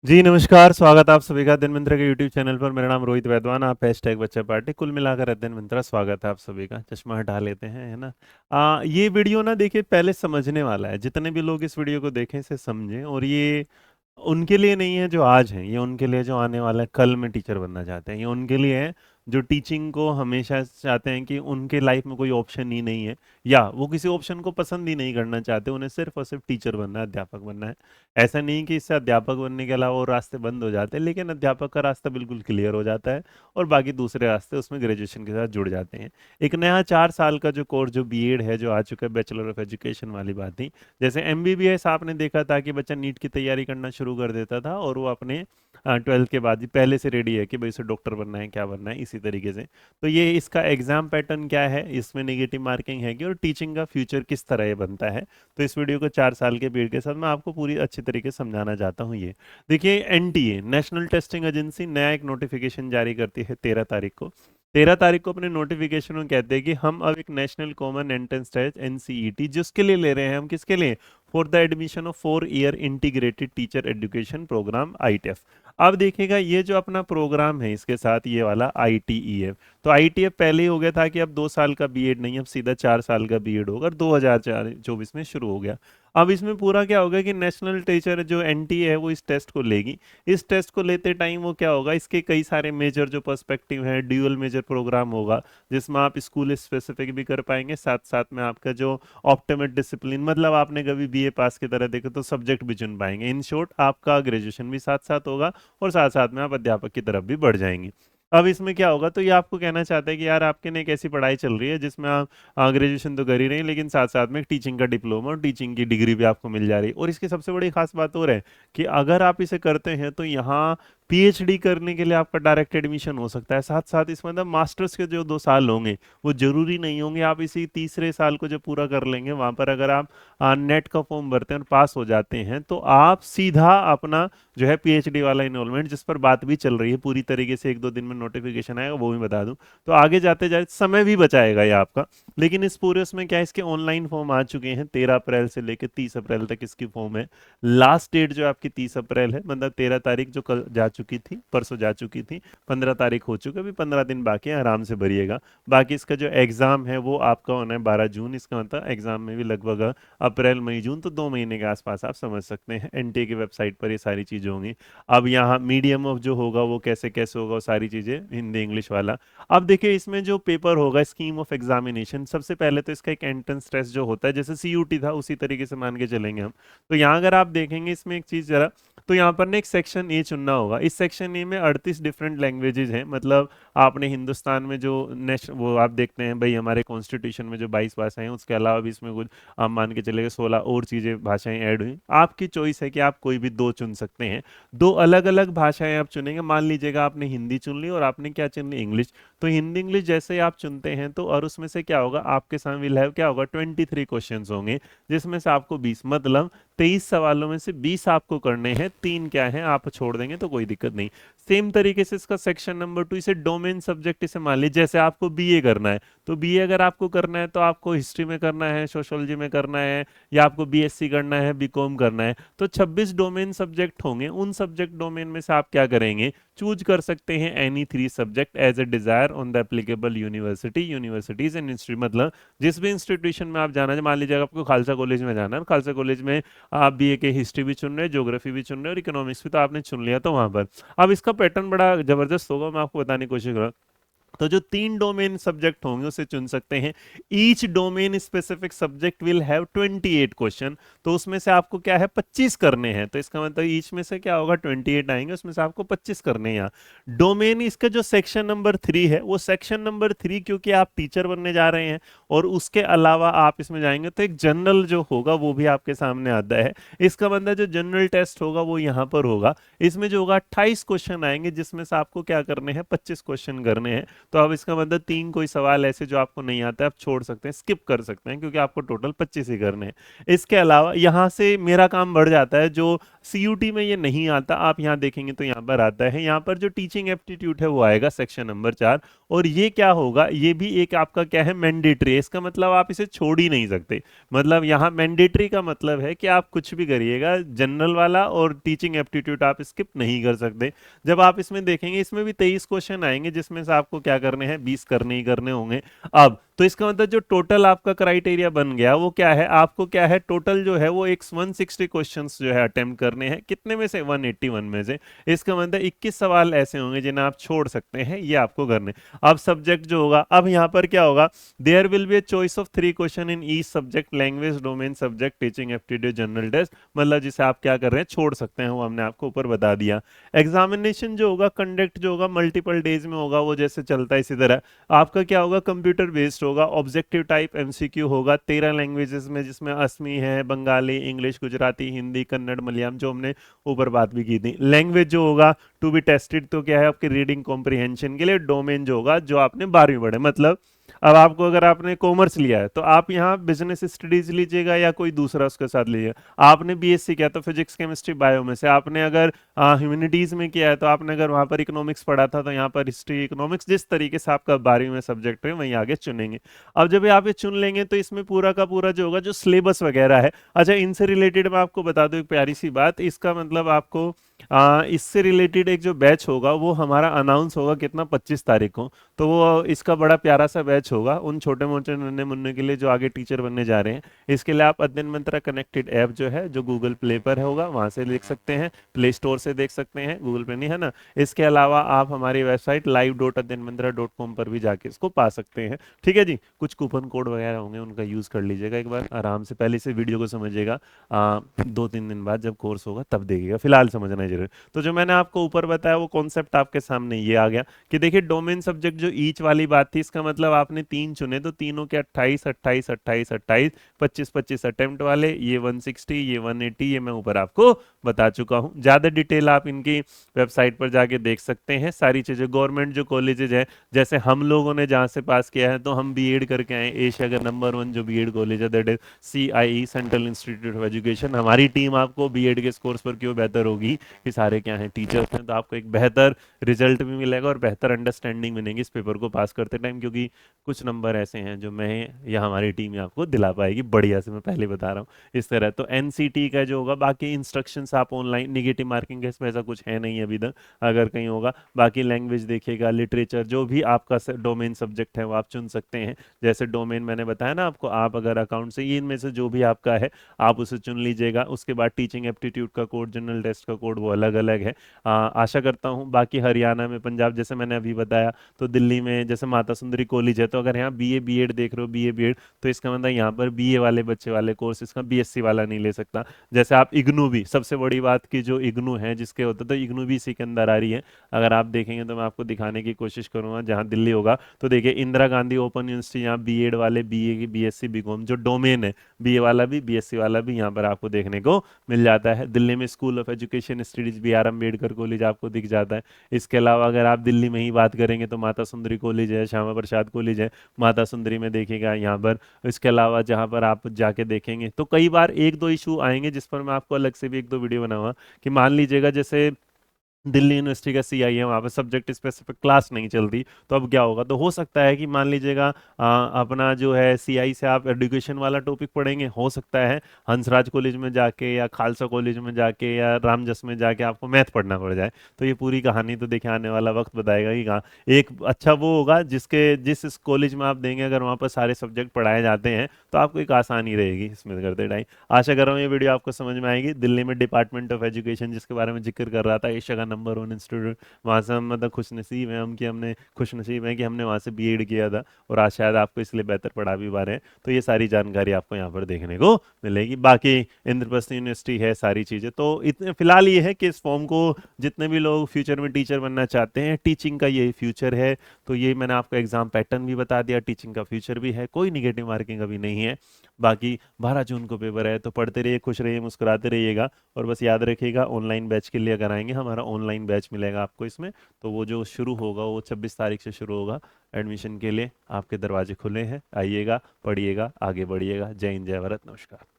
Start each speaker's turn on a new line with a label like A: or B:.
A: जी नमस्कार, स्वागत आप सभी का अध्ययन मंत्रा के यूट्यूब चैनल पर। मेरा नाम रोहित वैद्वान, आप हैशटैग बच्चा पार्टी कुल मिलाकर अध्ययन मंत्रा। स्वागत है आप सभी का। चश्मा हटा लेते हैं, है ना। ये वीडियो ना देखिए पहले समझने वाला है। जितने भी लोग इस वीडियो को देखें इसे समझें। और ये उनके लिए नहीं है जो आज हैं, ये उनके लिए जो आने वाला है, कल में टीचर बनना चाहते हैं। ये उनके लिए है जो टीचिंग को हमेशा चाहते हैं कि उनके लाइफ में कोई ऑप्शन ही नहीं है, या वो किसी ऑप्शन को पसंद ही नहीं करना चाहते। उन्हें सिर्फ और सिर्फ टीचर बनना है, अध्यापक बनना है। ऐसा नहीं कि इससे अध्यापक बनने के अलावा और रास्ते बंद हो जाते हैं, लेकिन अध्यापक का रास्ता बिल्कुल क्लियर हो जाता है और बाकी दूसरे रास्ते उसमें ग्रेजुएशन के साथ जुड़ जाते हैं। एक नया 4 साल का जो कोर्स जो बीएड है जो आ चुका है, बैचलर ऑफ एजुकेशन वाली बात थी। जैसे एमबीबीएस आपने देखा था कि बच्चा नीट की तैयारी करना शुरू कर देता था और वो अपने 12th के बाद ही पहले से रेडी है कि भाई उसे डॉक्टर बनना है, क्या बनना है, इसी तरीके से। तो ये इसका एग्जाम पैटर्न क्या है, इसमें नेगेटिव मार्किंग है कि, और टीचिंग का फ्यूचर किस तरह ये बनता है। तो इस वीडियो को 4 साल के पीरियड के साथ मैं आपको पूरी अच्छी तरीके से समझाना चाहता हूँ। ये देखिए, एनटीए नेशनल टेस्टिंग एजेंसी नया एक नोटिफिकेशन जारी करती है 13 तारीख को। 13 तारीख को अपने नोटिफिकेशन में कहते हैं कि हम अब एक national common entrance test NCET जिसके लिए ले रहे हैं, हम किसके लिए, for the admission of 4 year integrated teacher education programme ITF. अब देखिएगा ये जो अपना प्रोग्राम है इसके साथ ये वाला आईटीईएफ। तो आईटीएफ पहले ही हो गया था कि अब 2 साल का बीएड नहीं, अब सीधा 4 साल का बीएड होगा, 2024 में शुरू हो गया। अब इसमें पूरा क्या होगा कि नेशनल टीचर जो एनटीए है वो इस टेस्ट को लेगी। इस टेस्ट को लेते टाइम वो क्या होगा, इसके कई सारे मेजर जो पर्सपेक्टिव है, ड्यूअल मेजर प्रोग्राम होगा जिसमें आप स्कूल स्पेसिफिक भी कर पाएंगे, साथ साथ में आपका जो ऑप्टिमेट डिसिप्लिन, मतलब आपने कभी बीए पास की तरह देखा तो सब्जेक्ट भी चुन पाएंगे। इन शॉर्ट आपका ग्रेजुएशन भी साथ साथ होगा और साथ साथ में आप अध्यापक की तरफ भी बढ़ जाएंगे। अब इसमें क्या होगा, तो ये आपको कहना चाहता है कि यार आपके ने एक ऐसी पढ़ाई चल रही है जिसमें आप ग्रेजुएशन तो कर ही रहे हैं, लेकिन साथ साथ में टीचिंग का डिप्लोमा और टीचिंग की डिग्री भी आपको मिल जा रही है। और इसकी सबसे बड़ी खास बात और है कि अगर आप इसे करते हैं तो यहाँ पीएचडी करने के लिए आपका डायरेक्ट एडमिशन हो सकता है। साथ साथ इसमें मतलब मास्टर्स के जो 2 साल होंगे वो जरूरी नहीं होंगे, आप इसी तीसरे साल को जब पूरा कर लेंगे वहां पर अगर आप नेट का फॉर्म भरते हैं और पास हो जाते हैं तो आप सीधा अपना जो है पीएचडी वाला इनरोलमेंट, जिस पर बात भी चल रही है पूरी तरीके से, 1-2 दिन में नोटिफिकेशन आएगा वो भी बता दूं, तो आगे जाते जाते समय भी बचाएगा ये आपका। लेकिन इस पूरे उसमें क्या है, इसके ऑनलाइन फॉर्म आ चुके हैं। 13 अप्रैल से लेकर 30 अप्रैल तक इसकी फॉर्म है। लास्ट डेट जो आपकी 30 अप्रैल है, मतलब 13 तारीख जो कल जा चुकी थी, परसों जा चुकी थी, 15 तारीख हो चुका, अभी 15 दिन बाकी है, आराम से भरिएगा। बाकी इसका जो एग्जाम है वो आपका होना है 12 जून। इसका मतलब एग्जाम में भी लगभग अप्रैल मई जून, तो 2 महीने के आसपास आप समझ सकते हैं। एनटीए की वेबसाइट पर ये सारी चीजें होंगी। अब यहाँ मीडियम ऑफ जो होगा वो कैसे कैसे होगा, वो सारी चीजें हिंदी इंग्लिश वाला। अब देखिए इसमें जो पेपर होगा, स्कीम ऑफ एग्जामिनेशन, सबसे पहले तो इसका एक एंट्रेंस टेस्ट जो होता है, जैसे सीयूटी था उसी तरीके से मान के चलेंगे हम। तो यहाँ अगर आप देखेंगे इसमें एक चीज जरा, तो यहाँ पर ना एक सेक्शन ए चुनना होगा। इस सेक्शन ए में 38 डिफरेंट लैंग्वेजेस हैं। मतलब आपने हिंदुस्तान में जो नेश वो आप देखते हैं भाई हमारे कॉन्स्टिट्यूशन में जो 22 भाषाएं हैं, उसके अलावा भी इसमें कुछ आप मान के चलेंगे 16 और चीजें भाषाएं ऐड हुई। आपकी चॉइस है कि आप कोई भी 2 चुन सकते हैं। 2 अलग अलग भाषाएं आप चुनेंगे। मान लीजिएगा आपने हिंदी चुन ली और आपने क्या चुन ली, इंग्लिश। तो हिंदी इंग्लिश जैसे ही आप चुनते हैं तो और उसमें से क्या होगा, आपके सामने विल हैव क्या होगा, 23 क्वेश्चन होंगे, जिसमें से आपको 20, मतलब 23 सवालों में से 20 आपको करने हैं, 3 क्या है आप छोड़ देंगे तो कोई दिक्कत नहीं। सेम तरीके से इसका सेक्शन नंबर 2, इसे डोमेन सब्जेक्ट इसे मान लीजिए, जैसे आपको बीए करना है तो बीए अगर आपको करना है तो आपको हिस्ट्री में करना है, सोशियोलॉजी में करना है, या आपको बीएससी करना है, बीकॉम करना है, तो 26 डोमेन सब्जेक्ट होंगे। उन सब्जेक्ट डोमेन में से आप क्या करेंगे, चूज कर सकते हैं any 3 subject as a desire on the applicable university, universities and institute. मतलब जिस भी इंस्टीट्यूशन में आप जाना है, मान लीजिए आपको खालसा कॉलेज में जाना है, खालसा कॉलेज में आप बीए के हिस्ट्री भी चुन रहे हैं, ज्योग्राफी भी चुन रहे हैं और इकोनॉमिक्स भी तो आपने चुन लिया, तो वहां पर अब इसका पैटर्न बड़ा जबरदस्त होगा, मैं आपको बताने की कोशिश करूँ। तो जो 3 डोमेन सब्जेक्ट होंगे उसे चुन सकते हैं। Each domain specific subject will have 28 question. तो उसमें से आपको क्या है, 25 करने हैं। तो इसका मतलब ईच में से क्या होगा, 28 आएंगे, उसमें से आपको 25 करने हैं। यहाँ डोमेन इसका जो सेक्शन नंबर 3 है, वो सेक्शन नंबर 3 क्योंकि आप टीचर बनने जा रहे हैं और उसके अलावा आप इसमें जाएंगे तो एक जनरल जो होगा वो भी आपके सामने आता है। इसका मतलब जो जनरल टेस्ट होगा वो यहाँ पर होगा। इसमें जो होगा 28 क्वेश्चन आएंगे, जिसमें से आपको क्या करने हैं, 25 क्वेश्चन करने हैं। तो अब इसका मतलब 3 कोई सवाल ऐसे जो आपको नहीं आता है आप छोड़ सकते हैं, स्किप कर सकते हैं, क्योंकि आपको टोटल 25 ही करने हैं। इसके अलावा यहाँ से मेरा काम बढ़ जाता है, जो सीयूटी में ये नहीं आता, आप यहाँ देखेंगे तो यहाँ पर आता है, यहाँ पर जो टीचिंग एप्टीट्यूड है वो आएगा सेक्शन नंबर 4। और ये क्या होगा, ये भी एक आपका क्या है, मैंडेटरी है। इसका मतलब आप इसे छोड़ ही नहीं सकते। मतलब यहाँ मैंडेटरी का मतलब है कि आप कुछ भी करिएगा, जनरल वाला और टीचिंग एप्टीट्यूड आप स्किप नहीं कर सकते। जब आप इसमें देखेंगे, इसमें भी 23 क्वेश्चन आएंगे, जिसमें से आपको क्या करने हैं, 20 करने ही करने होंगे। अब तो इसका मतलब जो टोटल आपका क्राइटेरिया बन गया वो क्या है, आपको क्या है, टोटल जो है वो एक 160 क्वेश्चंस जो है अटेम्प्ट करने हैं। कितने में से, 181 में से। इसका मतलब 21 सवाल ऐसे होंगे जिन्हें आप छोड़ सकते हैं, ये आपको करने। अब सब्जेक्ट जो होगा, अब यहाँ पर क्या होगा, there will be a choice of 3 question in each subject, language, domain subject, teaching aptitude, general test. मतलब जिसे आप क्या कर रहे हैं, छोड़ सकते हैं, वो हमने आपको ऊपर बता दिया। एग्जामिनेशन जो होगा, कंडक्ट जो होगा मल्टीपल डेज में होगा, वो जैसे चलता है इसी तरह। आपका क्या होगा, कंप्यूटर बेस्ड होगा, ऑब्जेक्टिव टाइप एमसीक्यू होगा, 13 लैंग्वेजेस में, जिसमें असमी है, बंगाली, इंग्लिश, गुजराती, हिंदी, कन्नड़, मलयालम, जो हमने ऊपर बात भी की थी। लैंग्वेज जो होगा टू बी टेस्टेड, तो क्या है आपके रीडिंग कॉम्प्रिहेंशन के लिए। डोमेन जो होगा, जो आपने 12वीं पढ़े, मतलब अब आपको, अगर आपने कॉमर्स लिया है तो आप यहाँ बिजनेस स्टडीज लीजिएगा या कोई दूसरा उसके साथ लीजिएगा। आपने बीएससी किया तो फिजिक्स, केमिस्ट्री, बायो में से। आपने अगर ह्यूमैनिटीज में किया है तो आपने अगर वहां पर इकोनॉमिक्स पढ़ा था तो यहाँ पर हिस्ट्री, इकोनॉमिक्स, जिस तरीके से आपका 12वीं में सब्जेक्ट है वहीं आगे चुनेंगे। अब जब आप ये चुन लेंगे तो इसमें पूरा का पूरा जो होगा, जो सिलेबस वगैरह है। अच्छा, इनसे रिलेटेड मैं आपको बता दूं एक प्यारी सी बात, इसका मतलब आपको इससे रिलेटेड एक जो बैच होगा वो हमारा अनाउंस होगा कितना, 25 तारीख को। तो वो इसका बड़ा प्यारा सा बैच होगा उन छोटे मोटे नन्हे मुन्ने के लिए जो आगे टीचर बनने जा रहे हैं। इसके लिए आप अध्ययन मंत्रा कनेक्टेड ऐप जो है, जो गूगल प्ले पर होगा, वहां से देख सकते हैं, प्ले स्टोर से देख सकते हैं, गूगल पे नहीं है ना। इसके अलावा आप हमारी वेबसाइट live.adyanmantra.com पर भी जाके इसको पा सकते हैं। ठीक है जी, कुछ कूपन कोड वगैरह होंगे, उनका यूज कर लीजिएगा एक बार आराम से, पहले से वीडियो को समझिएगा। 2-3 दिन बाद जब कोर्स होगा तब देखिएगा, फिलहाल समझना जरूर। तो जो मैंने आपको ऊपर बताया वो कॉन्सेप्ट आपके सामने ये आ गया कि देखिए, डोमेन सब्जेक्ट जो ईच वाली बात थी, इसका मतलब आपने 3 चुने तो तीनों के 28 28 28 28, 25 25 अटेम्प्ट वाले, ये 160, ये 180, ये मैं ऊपर आपको बता चुका हूँ। ज्यादा डिटेल आप इनकी वेबसाइट पर जाके देख सकते हैं सारी चीजें। गवर्नमेंट जो कॉलेजेज है, जैसे हम लोगों ने जहाँ से पास किया है, तो हम बीएड करके आए, एशिया का नंबर 1 जो बीएड कॉलेज है, that is CIE, central institute of education. हमारी टीम आपको बीएड के कोर्स पर क्यों बेहतर होगी, कि सारे क्या हैं, टीचर्स हैं, तो आपको एक बेहतर रिजल्ट भी मिलेगा और बेहतर अंडरस्टैंडिंग मिलेगी इस पेपर को पास करते टाइम, क्योंकि कुछ नंबर ऐसे हैं जो मैं या हमारी टीम आपको दिला पाएगी बढ़िया से, मैं पहले बता रहा हूँ इस तरह। तो एनसीटी का जो होगा, बाकी इंस्ट्रक्शंस आप ऑनलाइन, निगेटिव मार्किंग इसमें ऐसा कुछ है नहीं अभी तक, अगर कहीं होगा। बाकी लैंग्वेज देखिएगा, लिटरेचर, जो भी आपका डोमेन सब्जेक्ट है वो आप चुन सकते हैं। जैसे डोमेन मैंने बताया ना आपको, आप अगर अकाउंट से, इनमें से जो भी आपका है आप उसे चुन लीजिएगा। उसके बाद टीचिंग एप्टीट्यूड का कोड, जनरल टेस्ट का कोड, वो अलग अलग है। आशा करता हूँ बाकी हरियाणा में, पंजाब, जैसे मैंने अभी बताया, तो दिल्ली में जैसे माता सुंदरी कॉलेज है, तो अगर यहाँ बीए बीएड देख रहे हो, बीए बीएड, तो इसका मतलब यहाँ पर बीए वाले बच्चे वाले कोर्स, इसका बीएससी वाला नहीं ले सकता। जैसे आप इग्नू भी, सबसे बड़ी बात की जो इग्नू है जिसके होता, तो इग्नू भी इसी के अंदर आ रही है। अगर आप देखेंगे तो मैं आपको दिखाने की कोशिश करूंगा, जहाँ दिल्ली होगा तो देखिए, इंदिरा गांधी ओपन यूनिवर्सिटी, यहाँ बीएड वाले, बीए की, बीएससी, बीकॉम जो डोमेन है, बीए वाला भी बीएससी वाला भी यहाँ पर आपको देखने को मिल जाता है। दिल्ली में school of education studies BR Ambedkar college आपको दिख जाता है। इसके अलावा अगर आप दिल्ली में ही बात करेंगे तो माता सुंदरी कॉलेज है, श्यामा प्रसाद कॉलेज है, माता सुंदरी में देखिएगा यहाँ पर। इसके अलावा जहाँ पर आप जाके देखेंगे तो कई बार 1-2 इशू आएंगे जिस पर मैं आपको अलग से भी 1-2 वीडियो बनाऊंगा। कि मान लीजिएगा जैसे दिल्ली यूनिवर्सिटी का CI है, वहाँ पे सब्जेक्ट स्पेसिफिक क्लास नहीं चलती, तो अब क्या होगा, तो हो सकता है कि मान लीजिएगा अपना जो है CI से आप एजुकेशन वाला टॉपिक पढ़ेंगे, हो सकता है हंसराज कॉलेज में जाके या खालसा कॉलेज में जाके या रामजस में जाके आपको मैथ पढ़ना पड़ जाए। तो ये पूरी कहानी तो देखिए आने वाला वक्त बताएगा कि कहाँ। एक अच्छा वो होगा जिस कॉलेज में आप देंगे, अगर वहाँ पर सारे सब्जेक्ट पढ़ाए जाते हैं तो आपको एक आसानी रहेगी इसमें करते टाइम। आशा कर रहा हूँ ये वीडियो आपको समझ में आएगी। दिल्ली में डिपार्टमेंट ऑफ एजुकेशन, जिसके बारे में जिक्र कर रहा था, एशिया का नंबर 1 इंस्टीट्यूट, वहाँ से हम मतलब खुशनसीब हैं हम कि हमने खुशनसीब हैं कि हमने वहाँ से बीएड किया था, और आज शायद आपको इसलिए बेहतर पढ़ा भी पा रहे हैं। तो ये सारी जानकारी आपको यहाँ पर देखने को मिलेगी। बाकी इंद्रप्रस्थ यूनिवर्सिटी है, सारी चीज़ें। तो इतने फिलहाल ये है कि इस फॉर्म को जितने भी लोग फ्यूचर में टीचर बनना चाहते हैं, टीचिंग का ये फ्यूचर है। तो ये मैंने आपको एग्जाम पैटर्न भी बता दिया, टीचिंग का फ्यूचर भी है, कोई निगेटिव मार्किंग अभी नहीं है। बाकी 12 जून को पेपर है, तो पढ़ते रहिए, खुश रहिए, मुस्कुराते रहिएगा। और बस याद रखिएगा, ऑनलाइन बैच के लिए अगर आएंगे, हमारा ऑनलाइन बैच मिलेगा आपको इसमें। तो वो जो शुरू होगा वो 26 तारीख से शुरू होगा। एडमिशन के लिए आपके दरवाजे खुले हैं, आइएगा, पढ़िएगा, आगे बढ़िएगा। जय हिंद, जय भारत, नमस्कार।